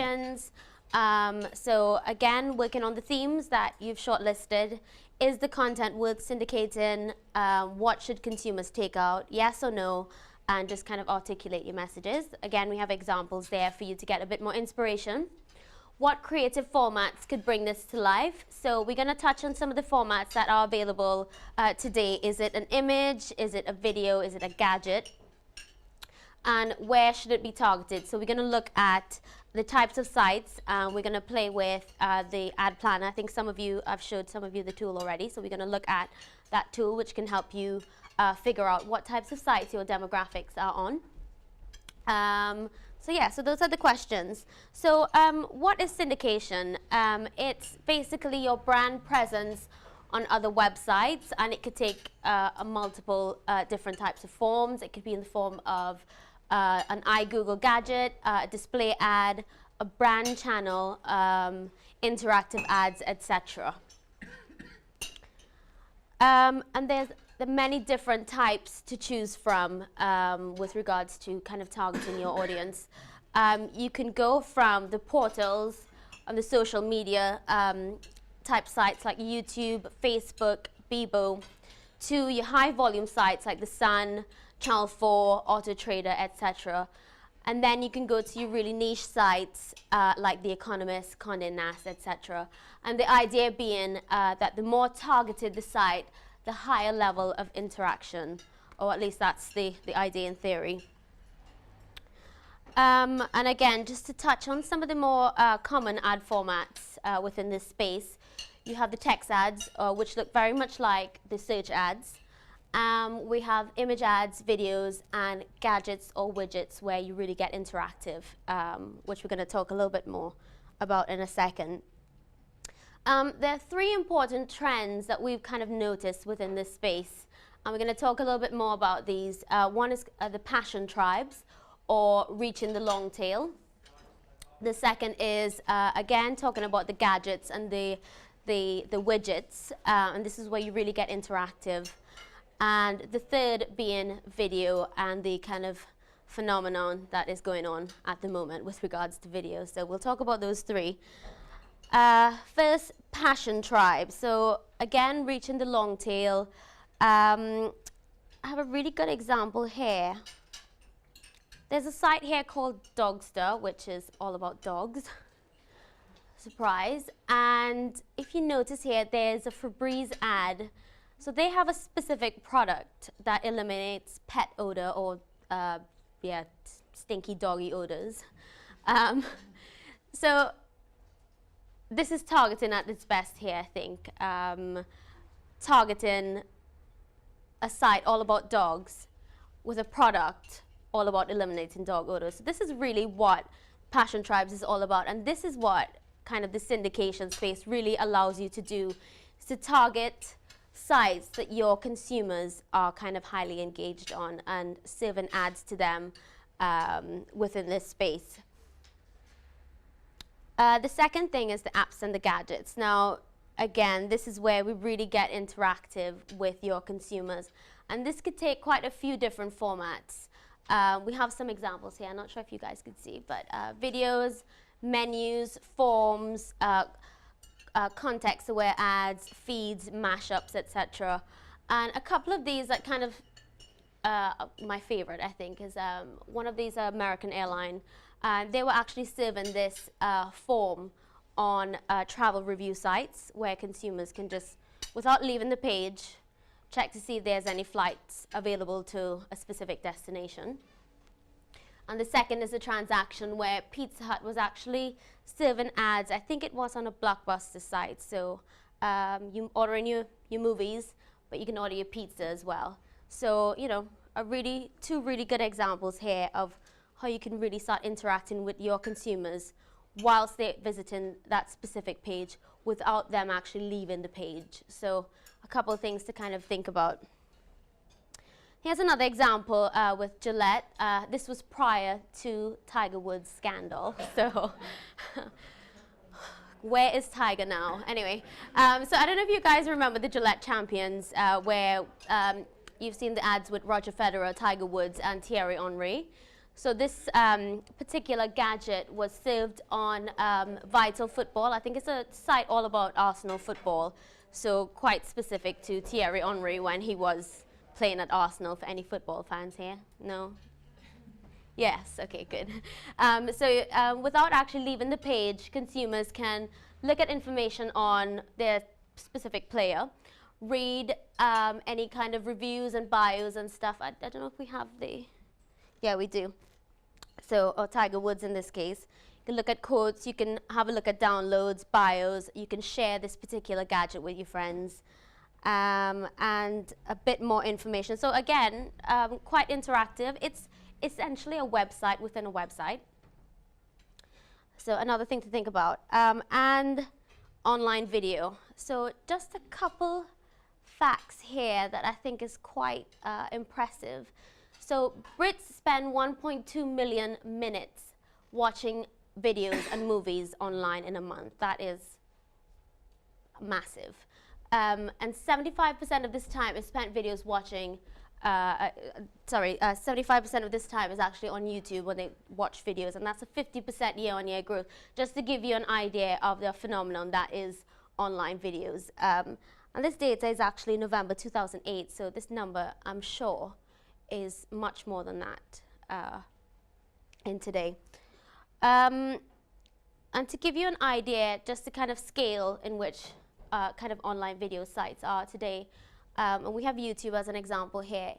questions. So again, working on the themes that you've shortlisted. Is the content worth syndicating? What should consumers take out? Yes or no? And just kind of articulate your messages. Again, we have examples there for you to get a bit more inspiration. What creative formats could bring this to life? So we're going to touch on some of the formats that are available today. Is it an image? Is it a video? Is it a gadget? And where should it be targeted? So we're going to look at the types of sites. We're going to play with the ad planner. I think some of you, I've showed some of you the tool already. So we're going to look at that tool, which can help you figure out what types of sites your demographics are on. So yeah, so those are the questions. So what is syndication? It's basically your brand presence on other websites, and it could take multiple different types of forms. It could be in the form of an iGoogle gadget, a display ad, a brand channel, interactive ads, etc. And there's many different types to choose from with regards to kind of targeting your audience. You can go from the portals on the social media type sites like YouTube, Facebook, Bebo, to your high volume sites like The Sun, Channel 4, Auto Trader, etc. And then you can go to your really niche sites like The Economist, Condé Nast, etc. And the idea being that the more targeted the site, the higher level of interaction, or at least that's the idea in theory. And again, just to touch on some of the more common ad formats within this space, you have the text ads, which look very much like the search ads. We have image ads, videos, and gadgets or widgets where you really get interactive, which we're going to talk a little bit more about in a second. There are three important trends that we've kind of noticed within this space, and we're going to talk a little bit more about these. One is the passion tribes, or reaching the long tail. The second is, again, talking about the gadgets and the widgets, and this is where you really get interactive. And the third being video and the kind of phenomenon that is going on at the moment with regards to video. So we'll talk about those three. First, passion tribe. So again, reaching the long tail. I have a really good example here. There's a site here called Dogster, which is all about dogs. Surprise. And if you notice here, there's a Febreze ad. So they have a specific product that eliminates pet odor or stinky doggy odors. So this is targeting at its best here, I think. Targeting a site all about dogs with a product all about eliminating dog odors. So this is really what Passion Tribes is all about, and this is what kind of the syndication space really allows you to do, is to target sites that your consumers are kind of highly engaged on and serving ads to them within this space. The second thing is the apps and the gadgets. Now, again, this is where we really get interactive with your consumers, and this could take quite a few different formats. We have some examples here. I'm not sure if you guys could see, but videos, menus, forms, context-aware ads, feeds, mashups, etc. And a couple of these that kind of my favorite, I think, is one of these American airline. They were actually serving this form on travel review sites where consumers can just, without leaving the page, check to see if there's any flights available to a specific destination. And the second is a transaction where Pizza Hut was actually serving ads. I think it was on a Blockbuster site. So you order in your movies, but you can order your pizza as well. So, you know, two really good examples here of how you can really start interacting with your consumers whilst they're visiting that specific page without them actually leaving the page. So a couple of things to kind of think about. Here's another example with Gillette. This was prior to Tiger Woods' scandal. So where is Tiger now? Anyway, so I don't know if you guys remember the Gillette Champions where you've seen the ads with Roger Federer, Tiger Woods, and Thierry Henry. So this particular gadget was served on Vital Football. I think it's a site all about Arsenal football, so quite specific to Thierry Henry when he was playing at Arsenal. For any football fans here? No? Yes, okay, good. Without actually leaving the page, consumers can look at information on their specific player, read any kind of reviews and bios and stuff. I don't know if we have the, yeah, we do. So, or Tiger Woods in this case. You can look at quotes, you can have a look at downloads, bios, you can share this particular gadget with your friends, and a bit more information. So again, quite interactive. It's essentially a website within a website. So another thing to think about. And online video. So just a couple facts here that I think is quite impressive. So Brits spend 1.2 million minutes watching videos and movies online in a month. That is massive. And 75% of this time is spent videos watching, 75% of this time is actually on YouTube when they watch videos, and that's a 50% year-on-year growth, just to give you an idea of the phenomenon that is online videos. And this data is actually November 2008, so this number, I'm sure, is much more than that in today. And to give you an idea, just the kind of scale in which kind of online video sites are today, and we have YouTube as an example here,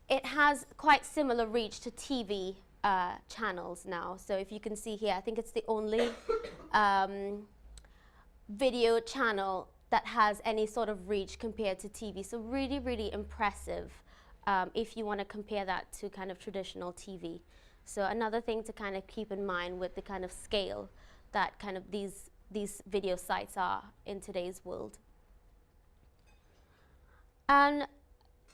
it has quite similar reach to TV channels now. So if you can see here, I think it's the only video channel that has any sort of reach compared to TV. So really, really impressive if you want to compare that to kind of traditional TV. So another thing to kind of keep in mind with the kind of scale that kind of these video sites are in today's world. And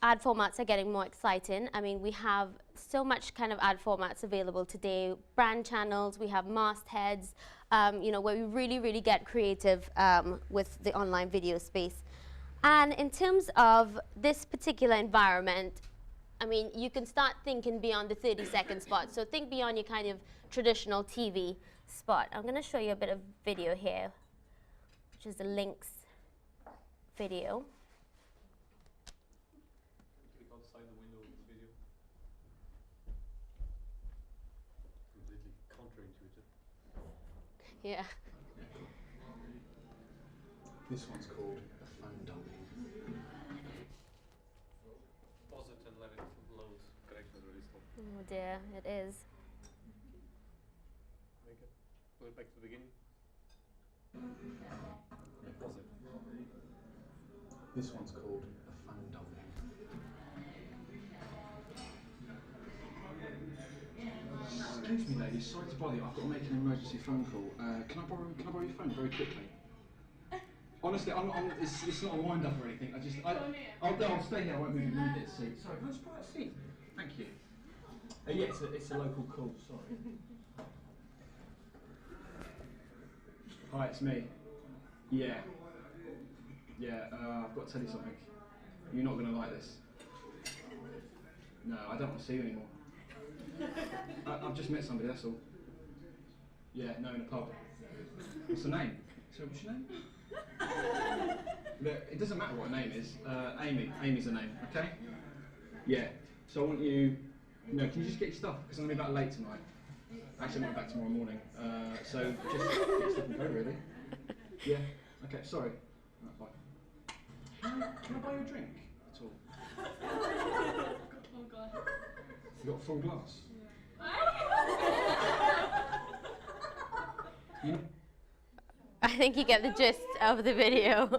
ad formats are getting more exciting. I mean, we have so much kind of ad formats available today. Brand channels, we have mastheads, you know, where we really, really get creative with the online video space. And in terms of this particular environment, I mean, you can start thinking beyond the 30-second spot. So think beyond your kind of traditional TV spot. I'm going to show you a bit of video here, which is the links video. Click outside the window of the video. Completely counterintuitive. Yeah. This one's called a phone dump. Pause it and let it load. Connection is really slow. Oh dear, it is. Make it. Go back to the beginning. Pause it. This one's called a phone dump. Excuse me, ladies. Sorry to bother you. I've got to make an emergency phone call. Can I borrow your phone very quickly? Honestly, it's not a wind-up or anything. I'll stay here. I won't move this seat. Sorry, can I just borrow that seat? Thank you. Yeah, it's a local call. Sorry. Hi, it's me. Yeah. I've got to tell you something. You're not going to like this. No, I don't want to see you anymore. I've just met somebody, that's all. Yeah, no, in a pub. What's the name? So what's your name? Look, it doesn't matter what her name is. Amy. Amy's her name, okay? Yeah. So I want you... No, can you just get your stuff? Because I'm going to be back late tonight. Actually, I'm going back tomorrow morning. So just get your stuff and go, really. Yeah? Okay, sorry. Right, bye. Can I buy you a drink at all? Oh god. You got a full glass? I think you get the gist of the video.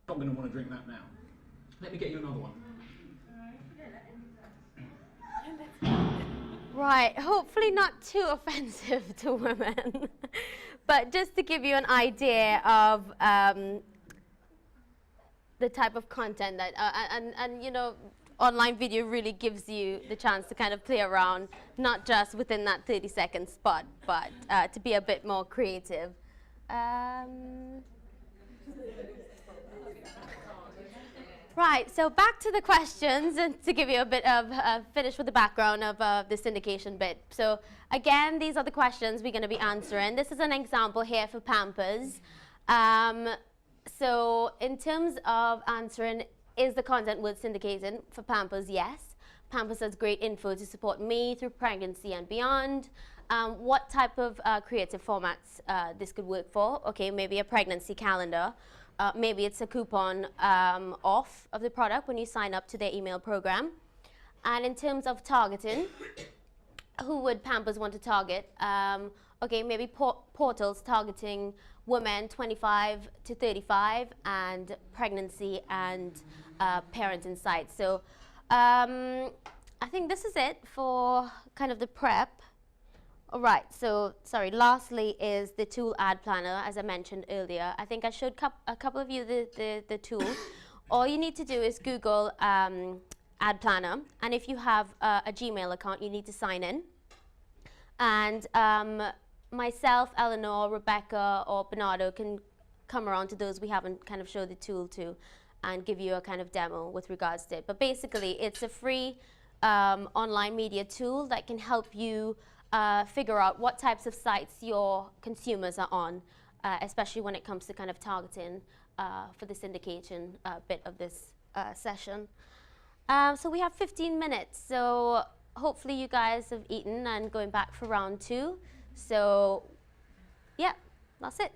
I'm going to want to drink that now. Let me get you another one. Right, hopefully not too offensive to women, but just to give you an idea of the type of content that, and you know, online video really gives you the chance to kind of play around, not just within that 30-second spot, but to be a bit more creative. Right, so back to the questions, and to give you a bit of finish with the background of the syndication bit. So again, these are the questions we're going to be answering. This is an example here for Pampers. So in terms of answering, is the content worth syndicating? For Pampers, yes. Pampers has great info to support me through pregnancy and beyond. What type of creative formats this could work for? Okay, maybe a pregnancy calendar. Maybe it's a coupon off of the product when you sign up to their email program. And in terms of targeting, who would Pampers want to target? Okay, maybe portals targeting women 25 to 35 and pregnancy and parent insights. So I think this is it for kind of the prep. All right, so sorry, lastly is the tool ad planner, as I mentioned earlier. I think I showed a couple of you the tool. All you need to do is Google ad planner, and if you have a Gmail account, you need to sign in. And myself, Eleanor, Rebecca, or Bernardo can come around to those we haven't kind of showed the tool to and give you a kind of demo with regards to it. But basically, it's a free online media tool that can help you figure out what types of sites your consumers are on, especially when it comes to kind of targeting for the syndication bit of this session. So we have 15 minutes, so hopefully you guys have eaten and going back for round 2. So yeah, that's it.